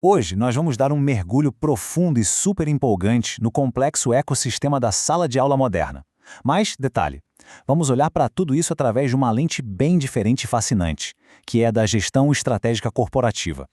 Hoje nós vamos dar um mergulho profundo e super empolgante no complexo ecossistema da sala de aula moderna. Mas, detalhe, vamos olhar para tudo isso através de uma lente bem diferente e fascinante, que é a da gestão estratégica corporativa.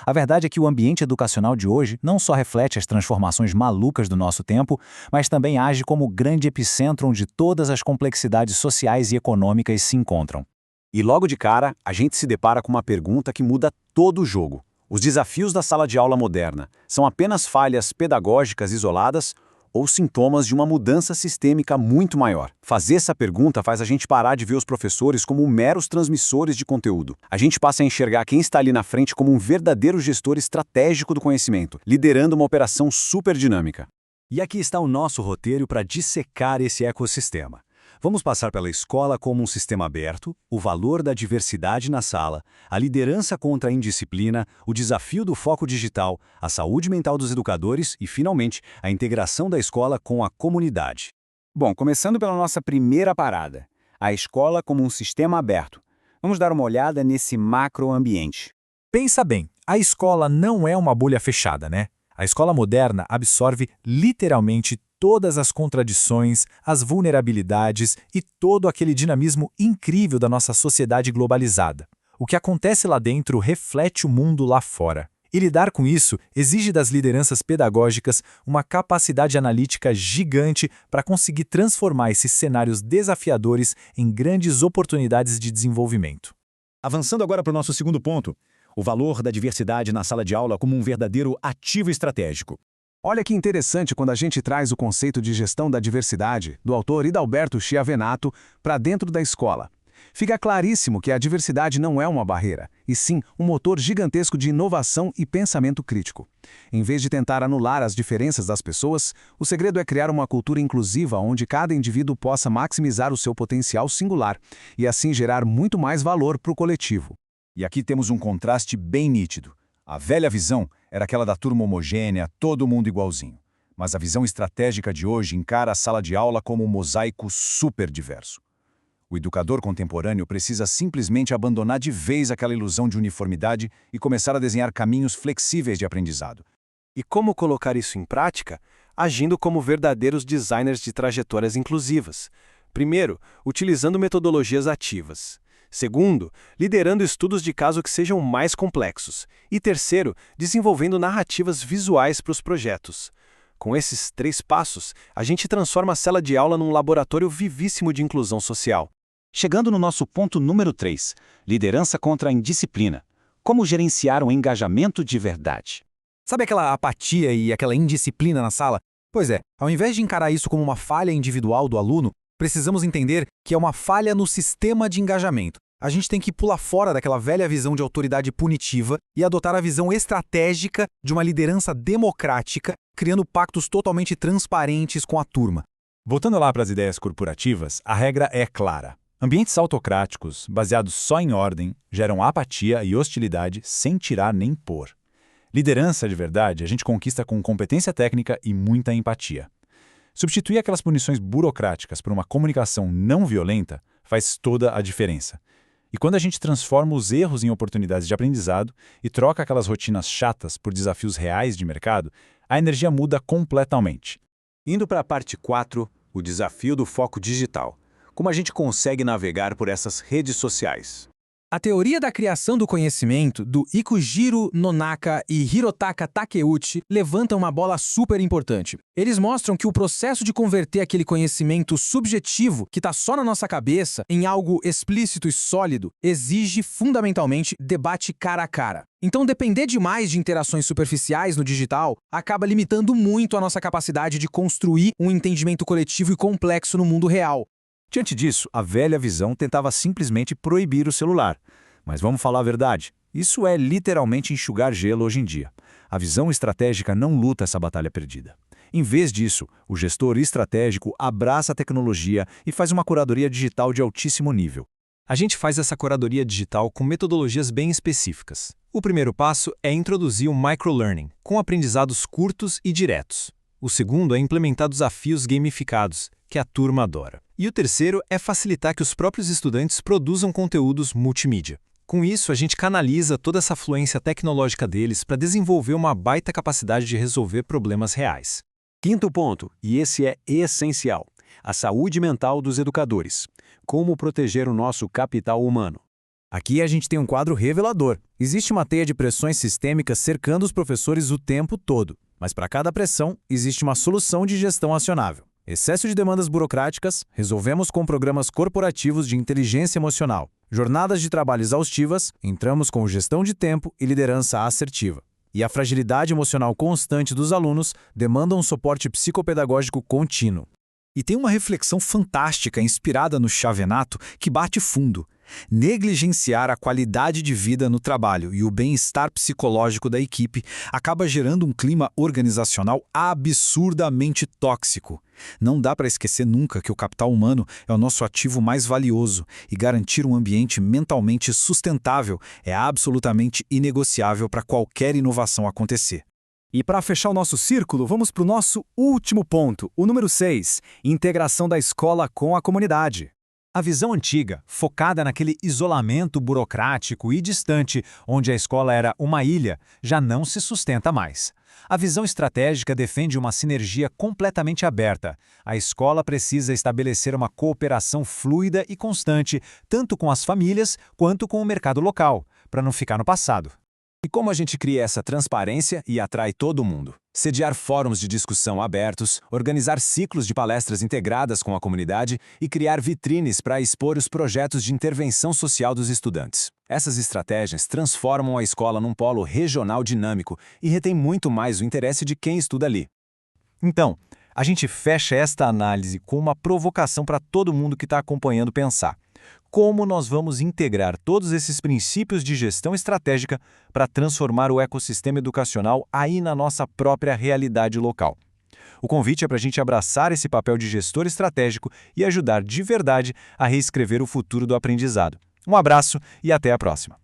A verdade é que o ambiente educacional de hoje não só reflete as transformações malucas do nosso tempo, mas também age como o grande epicentro onde todas as complexidades sociais e econômicas se encontram. E logo de cara, a gente se depara com uma pergunta que muda todo o jogo. Os desafios da sala de aula moderna são apenas falhas pedagógicas isoladas ou sintomas de uma mudança sistêmica muito maior? Fazer essa pergunta faz a gente parar de ver os professores como meros transmissores de conteúdo. A gente passa a enxergar quem está ali na frente como um verdadeiro gestor estratégico do conhecimento, liderando uma operação super dinâmica. E aqui está o nosso roteiro para dissecar esse ecossistema. Vamos passar pela escola como um sistema aberto, o valor da diversidade na sala, a liderança contra a indisciplina, o desafio do foco digital, a saúde mental dos educadores e, finalmente, a integração da escola com a comunidade. Bom, começando pela nossa primeira parada, a escola como um sistema aberto. Vamos dar uma olhada nesse macroambiente. Pensa bem, a escola não é uma bolha fechada, né? A escola moderna absorve literalmente todas as contradições, as vulnerabilidades e todo aquele dinamismo incrível da nossa sociedade globalizada. O que acontece lá dentro reflete o mundo lá fora. E lidar com isso exige das lideranças pedagógicas uma capacidade analítica gigante para conseguir transformar esses cenários desafiadores em grandes oportunidades de desenvolvimento. Avançando agora para o nosso segundo ponto, o valor da diversidade na sala de aula como um verdadeiro ativo estratégico. Olha que interessante quando a gente traz o conceito de gestão da diversidade, do autor Idalberto Chiavenato, para dentro da escola. Fica claríssimo que a diversidade não é uma barreira, e sim um motor gigantesco de inovação e pensamento crítico. Em vez de tentar anular as diferenças das pessoas, o segredo é criar uma cultura inclusiva onde cada indivíduo possa maximizar o seu potencial singular e assim gerar muito mais valor para o coletivo. E aqui temos um contraste bem nítido. A velha visão era aquela da turma homogênea, todo mundo igualzinho. Mas a visão estratégica de hoje encara a sala de aula como um mosaico super diverso. O educador contemporâneo precisa simplesmente abandonar de vez aquela ilusão de uniformidade e começar a desenhar caminhos flexíveis de aprendizado. E como colocar isso em prática? Agindo como verdadeiros designers de trajetórias inclusivas. Primeiro, utilizando metodologias ativas. Segundo, liderando estudos de caso que sejam mais complexos. E terceiro, desenvolvendo narrativas visuais para os projetos. Com esses 3 passos, a gente transforma a sala de aula num laboratório vivíssimo de inclusão social. Chegando no nosso ponto número 3, liderança contra a indisciplina. Como gerenciar um engajamento de verdade? Sabe aquela apatia e aquela indisciplina na sala? Pois é, ao invés de encarar isso como uma falha individual do aluno, precisamos entender que é uma falha no sistema de engajamento. A gente tem que pular fora daquela velha visão de autoridade punitiva e adotar a visão estratégica de uma liderança democrática, criando pactos totalmente transparentes com a turma. Voltando lá para as ideias corporativas, a regra é clara. Ambientes autocráticos, baseados só em ordem, geram apatia e hostilidade sem tirar nem pôr. Liderança de verdade a gente conquista com competência técnica e muita empatia. Substituir aquelas punições burocráticas por uma comunicação não violenta faz toda a diferença. E quando a gente transforma os erros em oportunidades de aprendizado e troca aquelas rotinas chatas por desafios reais de mercado, a energia muda completamente. Indo para a parte 4, o desafio do foco digital. Como a gente consegue navegar por essas redes sociais? A teoria da criação do conhecimento, do Ikujiro Nonaka e Hirotaka Takeuchi, levanta uma bola super importante. Eles mostram que o processo de converter aquele conhecimento subjetivo, que está só na nossa cabeça, em algo explícito e sólido, exige fundamentalmente debate cara a cara. Então, depender demais de interações superficiais no digital acaba limitando muito a nossa capacidade de construir um entendimento coletivo e complexo no mundo real. Diante disso, a velha visão tentava simplesmente proibir o celular. Mas vamos falar a verdade, isso é literalmente enxugar gelo hoje em dia. A visão estratégica não luta essa batalha perdida. Em vez disso, o gestor estratégico abraça a tecnologia e faz uma curadoria digital de altíssimo nível. A gente faz essa curadoria digital com metodologias bem específicas. O primeiro passo é introduzir o microlearning, com aprendizados curtos e diretos. O segundo é implementar desafios gamificados, que a turma adora. E o terceiro é facilitar que os próprios estudantes produzam conteúdos multimídia. Com isso, a gente canaliza toda essa fluência tecnológica deles para desenvolver uma baita capacidade de resolver problemas reais. Quinto ponto, e esse é essencial: a saúde mental dos educadores. Como proteger o nosso capital humano? Aqui a gente tem um quadro revelador. Existe uma teia de pressões sistêmicas cercando os professores o tempo todo, mas para cada pressão existe uma solução de gestão acionável. Excesso de demandas burocráticas, resolvemos com programas corporativos de inteligência emocional. Jornadas de trabalho exaustivas, entramos com gestão de tempo e liderança assertiva. E a fragilidade emocional constante dos alunos demanda um suporte psicopedagógico contínuo. E tem uma reflexão fantástica inspirada no Xavenato que bate fundo. Negligenciar a qualidade de vida no trabalho e o bem-estar psicológico da equipe acaba gerando um clima organizacional absurdamente tóxico. Não dá para esquecer nunca que o capital humano é o nosso ativo mais valioso e garantir um ambiente mentalmente sustentável é absolutamente inegociável para qualquer inovação acontecer. E para fechar o nosso círculo, vamos para o nosso último ponto, o número 6, integração da escola com a comunidade. A visão antiga, focada naquele isolamento burocrático e distante, onde a escola era uma ilha, já não se sustenta mais. A visão estratégica defende uma sinergia completamente aberta. A escola precisa estabelecer uma cooperação fluida e constante, tanto com as famílias quanto com o mercado local, para não ficar no passado. E como a gente cria essa transparência e atrai todo mundo? Sediar fóruns de discussão abertos, organizar ciclos de palestras integradas com a comunidade e criar vitrines para expor os projetos de intervenção social dos estudantes. Essas estratégias transformam a escola num polo regional dinâmico e retém muito mais o interesse de quem estuda ali. Então, a gente fecha esta análise com uma provocação para todo mundo que está acompanhando pensar. Como nós vamos integrar todos esses princípios de gestão estratégica para transformar o ecossistema educacional aí na nossa própria realidade local? O convite é para a gente abraçar esse papel de gestor estratégico e ajudar de verdade a reescrever o futuro do aprendizado. Um abraço e até a próxima!